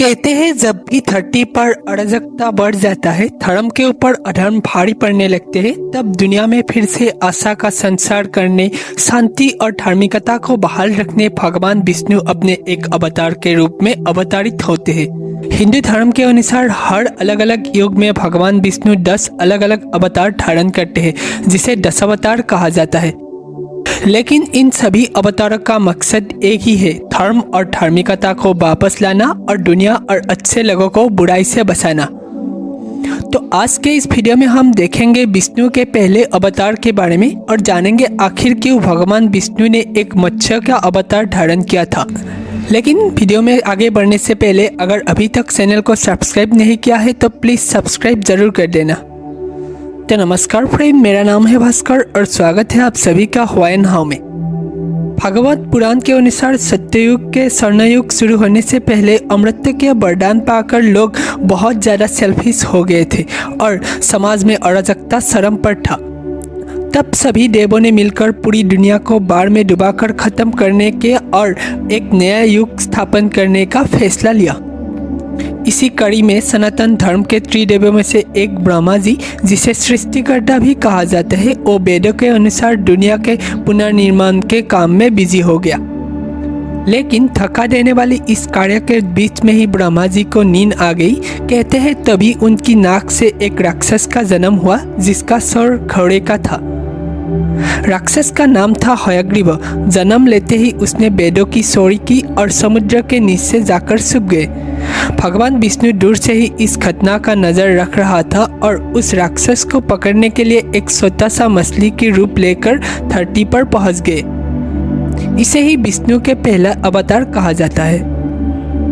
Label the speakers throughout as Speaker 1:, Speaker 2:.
Speaker 1: कहते हैं जब भी धरती पर अराजकता बढ़ जाता है, धर्म के ऊपर अधर्म भारी पड़ने लगते हैं, तब दुनिया में फिर से आशा का संचार करने, शांति और धार्मिकता को बहाल रखने भगवान विष्णु अपने एक अवतार के रूप में अवतरित होते हैं। हिंदू धर्म के अनुसार हर अलग अलग युग में भगवान विष्णु 10 अलग अलग अवतार धारण करते हैं, जिसे दशावतार कहा जाता है। लेकिन इन सभी अवतारों का मकसद एक ही है, धर्म और धार्मिकता को वापस लाना और दुनिया और अच्छे लोगों को बुराई से बचाना। तो आज के इस वीडियो में हम देखेंगे विष्णु के पहले अवतार के बारे में और जानेंगे आखिर क्यों भगवान विष्णु ने एक मत्स्य का अवतार धारण किया था। लेकिन वीडियो में आगे बढ़ने से पहले अगर अभी तक चैनल को सब्सक्राइब नहीं किया है तो प्लीज़ सब्सक्राइब जरूर कर देना। तो नमस्कार फ्रेंड, मेरा नाम है भास्कर और स्वागत है आप सभी का हवाइन हाउ में। भागवत पुराण के अनुसार सत्ययुग के स्वर्णयुग शुरू होने से पहले अमृत के वरदान पाकर लोग बहुत ज़्यादा सेल्फिश हो गए थे और समाज में अराजकता चरम पर था। तब सभी देवों ने मिलकर पूरी दुनिया को बाढ़ में डुबाकर खत्म करने के और एक नया युग स्थापन करने का फैसला लिया। इसी कड़ी में सनातन धर्म के त्रिदेवों में से एक ब्रह्मा जी, जिसे सृष्टिकर्ता भी कहा जाता है, वो वेदों के अनुसार दुनिया के पुनर्निर्माण के काम में बिजी हो गया। लेकिन थका देने वाली इस कार्य के बीच में ही ब्रह्मा जी को नींद आ गई। कहते हैं तभी उनकी नाक से एक राक्षस का जन्म हुआ, जिसका सर घोड़े का था। राक्षस का नाम था हयग्रीव। जन्म लेते ही उसने वेदों की चोरी की और समुद्र के नीचे जाकर छुप गए। भगवान विष्णु दूर से ही इस घटना का नजर रख रहा था और उस राक्षस को पकड़ने के लिए एक छोटा सा मछली की रूप लेकर धरती पर पहुंच गए। इसे ही विष्णु के पहला अवतार कहा जाता है।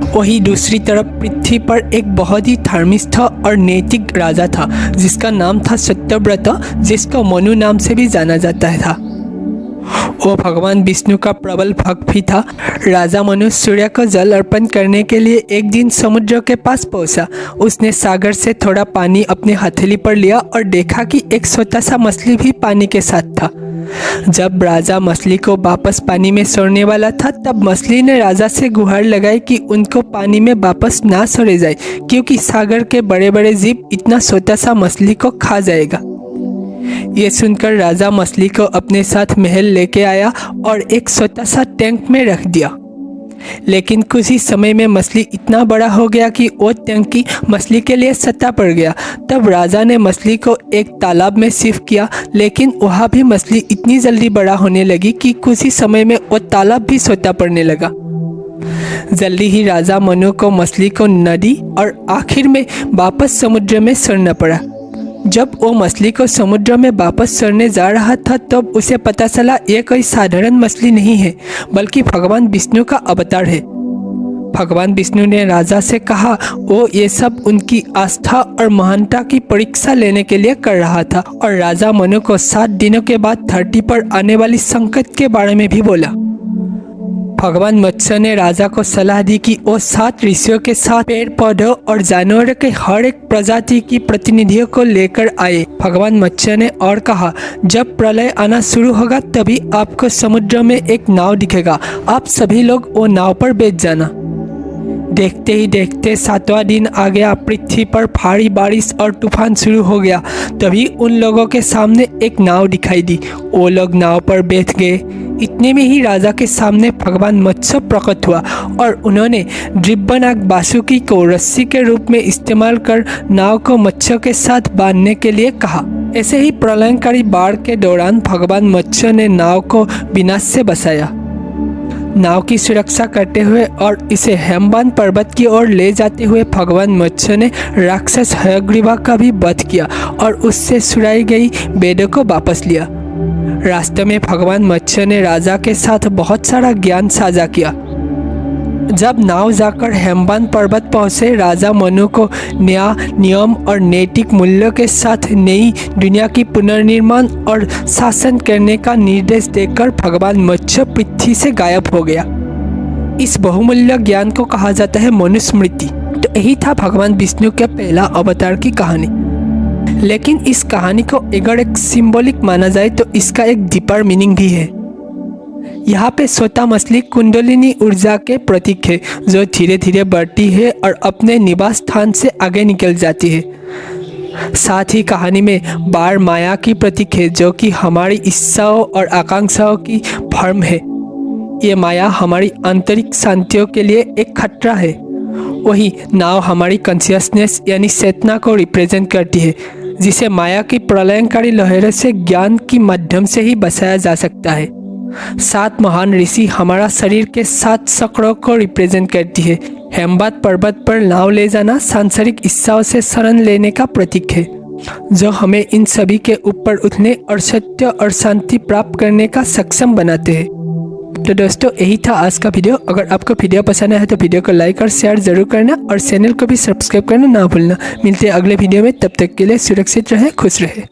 Speaker 1: वही दूसरी तरफ पृथ्वी पर एक बहुत ही धर्मिष्ठ और नैतिक राजा था, जिसका नाम था सत्यव्रत, जिसको मनु नाम से भी जाना जाता था। वो भगवान विष्णु का प्रबल भक्त भी था। राजा मनु सूर्य को जल अर्पण करने के लिए एक दिन समुद्र के पास पहुंचा। उसने सागर से थोड़ा पानी अपनी हथेली पर लिया और देखा कि एक छोटा सा मछली भी पानी के साथ था। जब राजा मछली को वापस पानी में छोड़ने वाला था, तब मछली ने राजा से गुहार लगाई कि उनको पानी में वापस ना छोड़े जाए, क्योंकि सागर के बड़े बड़े जीव इतना छोटा सा मछली को खा जाएगा। ये सुनकर राजा मछली को अपने साथ महल लेके आया और एक छोटा सा टैंक में रख दिया। लेकिन कुछ ही समय में मछली इतना बड़ा हो गया कि वो टंकी मछली के लिए सत्ता पड़ गया। तब राजा ने मछली को एक तालाब में शिफ्ट किया, लेकिन वहाँ भी मछली इतनी जल्दी बड़ा होने लगी कि कुछ ही समय में वो तालाब भी छोटा पड़ने लगा। जल्दी ही राजा मनु को मछली को नदी और आखिर में वापस समुद्र में छोड़ना पड़ा। जब वो मछली को समुद्र में वापस छोड़ने जा रहा था, तब उसे पता चला ये कोई साधारण मछली नहीं है, बल्कि भगवान विष्णु का अवतार है। भगवान विष्णु ने राजा से कहा वो ये सब उनकी आस्था और महानता की परीक्षा लेने के लिए कर रहा था, और राजा मनु को 7 दिनों के बाद धरती पर आने वाली संकट के बारे में भी बोला। भगवान मत्स्य ने राजा को सलाह दी कि वो 7 ऋषियों के साथ पेड़ पौधों और जानवरों के हर एक प्रजाति की प्रतिनिधियों को लेकर आए। भगवान मत्स्य ने और कहा, जब प्रलय आना शुरू होगा तभी आपको समुद्र में एक नाव दिखेगा, आप सभी लोग वो नाव पर बैठ जाना। देखते ही देखते 7वां दिन आ गया। पृथ्वी पर भारी बारिश और तूफान शुरू हो गया। तभी उन लोगों के सामने एक नाव दिखाई दी। वो लोग नाव पर बैठ गए। इतने में ही राजा के सामने भगवान मत्स्य प्रकट हुआ और उन्होंने दिव्यनाग बासुकी को रस्सी के रूप में इस्तेमाल कर नाव को मत्स्य के साथ बांधने के लिए कहा। ऐसे ही प्रलयंकारी बाढ़ के दौरान भगवान मत्स्य ने नाव को विनाश से बचाया। नाव की सुरक्षा करते हुए और इसे हेमबान पर्वत की ओर ले जाते हुए भगवान मत्स्य ने राक्षस हयग्रीवा का भी वध किया और उससे छुड़ाई गई वेदों को वापस लिया। रास्ते में भगवान मत्स्य ने राजा के साथ बहुत सारा ज्ञान साझा किया। जब नाव जाकर हेमबान पर्वत पहुंचे, राजा मनु को न्याय, नियम और नैतिक मूल्यों के साथ नई दुनिया की पुनर्निर्माण और शासन करने का निर्देश देकर भगवान मत्स्य पृथ्वी से गायब हो गया। इस बहुमूल्य ज्ञान को कहा जाता है मनुस्मृति। तो यही था भगवान विष्णु के पहला अवतार की कहानी। लेकिन इस कहानी को अगर एक सिंबॉलिक माना जाए तो इसका एक डीपर मीनिंग भी है। यहाँ पे सोता मछली कुंडलिनी ऊर्जा के प्रतीक है जो धीरे धीरे बढ़ती है और अपने निवास स्थान से आगे निकल जाती है। साथ ही कहानी में बार माया की प्रतीक है जो कि हमारी इच्छाओं और आकांक्षाओं की फर्म है। ये माया हमारी आंतरिक शांतियों के लिए एक खतरा है। वही नाव हमारी कॉन्शियसनेस यानी चेतना को रिप्रेजेंट करती है जिसे माया की प्रलयंकारी लहरों से ज्ञान के माध्यम से ही बचाया जा सकता है। 7 महान ऋषि हमारा शरीर के 7 चक्रों को रिप्रेजेंट करती है। हेमवत पर्वत पर नाव ले जाना सांसारिक इच्छाओं से शरण लेने का प्रतीक है जो हमें इन सभी के ऊपर उठने और सत्य और शांति प्राप्त करने का सक्षम बनाते हैं। तो दोस्तों यही था आज का वीडियो। अगर आपको वीडियो पसंद आया तो वीडियो को लाइक और शेयर जरूर करना और चैनल को भी सब्सक्राइब करना ना भूलना। मिलते हैं अगले वीडियो में, तब तक के लिए सुरक्षित रहें, खुश रहें।